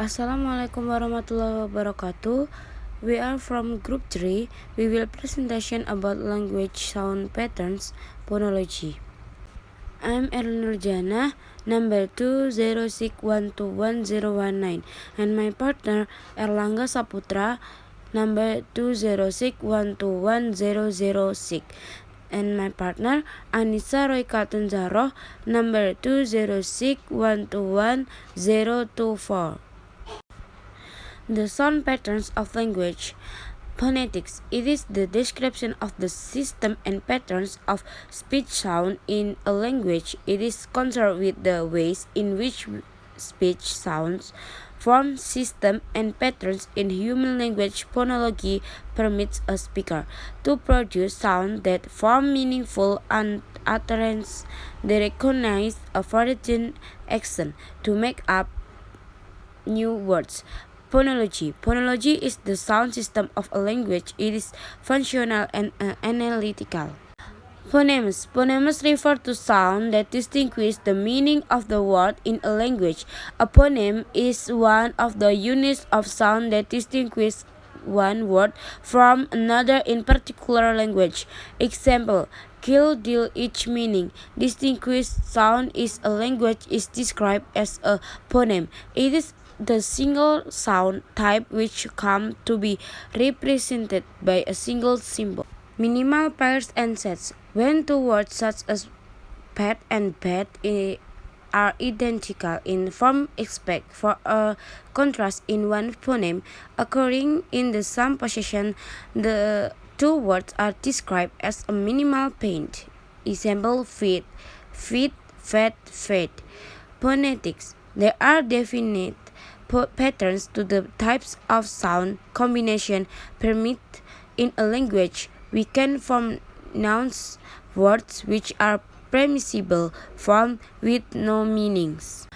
Assalamualaikum warahmatullahi wabarakatuh. We are from group 3. We will presentation about language sound patterns phonology. I'm Erlin Nurjana, number 206121019, and my partner Erlangga Saputra, number 206121006, and my partner Anissa Roy Katunzaro, number 206121024. The sound patterns of language. Phonetics. It is the description of the system and patterns of speech sound in a language. It is concerned with the ways in which speech sounds form system and patterns in human language. Phonology permits a speaker to produce sound that form meaningful utterance. They recognize a foreign accent to make up new words. Phonology. Phonology is the sound system of a language. It is functional and analytical. Phonemes. Phonemes refer to sound that distinguish the meaning of the word in a language. A phoneme is one of the units of sound that distinguish one word from another in particular language. Example: kill, deal, each meaning. Distinguished sound is a language is described as a phoneme. It is the single sound type which come to be represented by a single symbol. Minimal pairs and sets. When two words such as pet and bed are identical in form except for a contrast in one phoneme occurring in the same position, the two words are described as a minimal pair. Example: feet, feet, fed, fed. Phonetics. There are definite patterns to the types of sound combination permit in a language. We can form nouns, words which are permissible form with no meanings.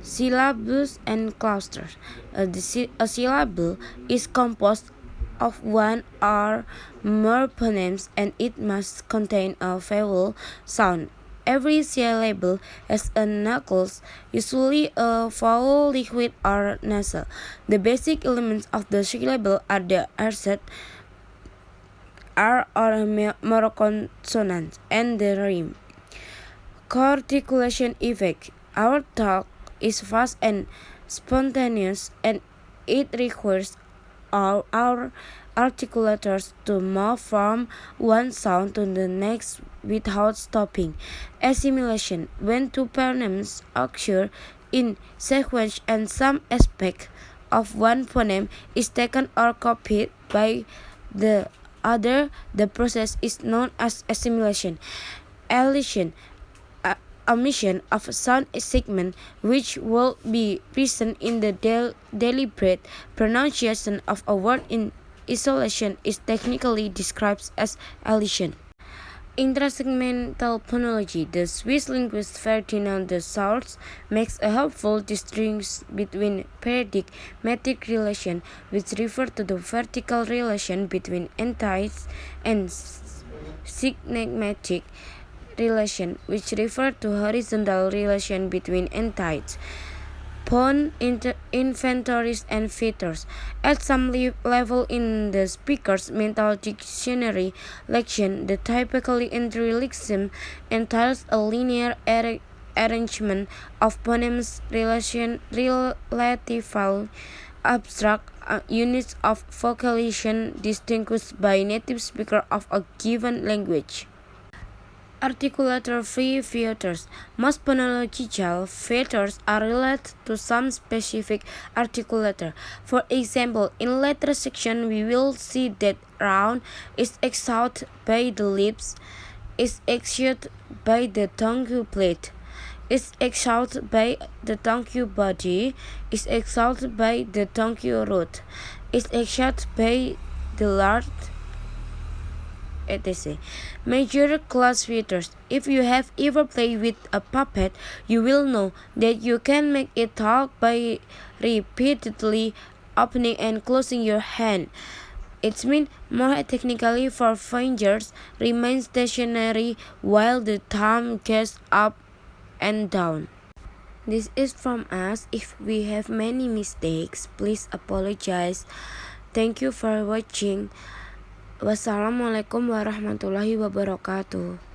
Syllables and clusters. A syllable is composed of one or more phonemes and it must contain a vowel sound. Every syllable has a knuckles, usually a vowel, liquid, or nasal. The basic elements of the syllable are the R or more consonants, and the rhyme. Co-articulation effect. Our talk is fast and spontaneous, and it requires our articulators to move from one sound to the next without stopping. Assimilation. When two phonemes occur in sequence and some aspect of one phoneme is taken or copied by the other, the process is known as assimilation. Elision. Omission of a sound segment which will be present in the deliberate pronunciation of a word in isolation is technically described as elision. Intrasegmental phonology. The Swiss linguist Ferdinand de Saussure makes a helpful distinction between paradigmatic relation, which refer to the vertical relation between entities, and synagmatic relation, which refer to horizontal relation between entities. Phone inventories and features. At some level in the speaker's mental dictionary lexion, the typically interlexism entails a linear arrangement of phonemes relatively abstract units of vocalization distinguished by native speaker of a given language. Articulator features. Most phonological features are related to some specific articulator. For example, in later section we will see that round is exhaled by the lips, is exhaled by the tongue plate, is exhaled by the tongue body, is exhaled by the tongue root, is exhaled by the large, etc. Major class features. If you have ever played with a puppet, you will know that you can make it talk by repeatedly opening and closing your hand. It means more technically for fingers remain stationary while the thumb goes up and down. This is from us. If we have many mistakes, please apologize. Thank you for watching. Wassalamualaikum warahmatullahi wabarakatuh.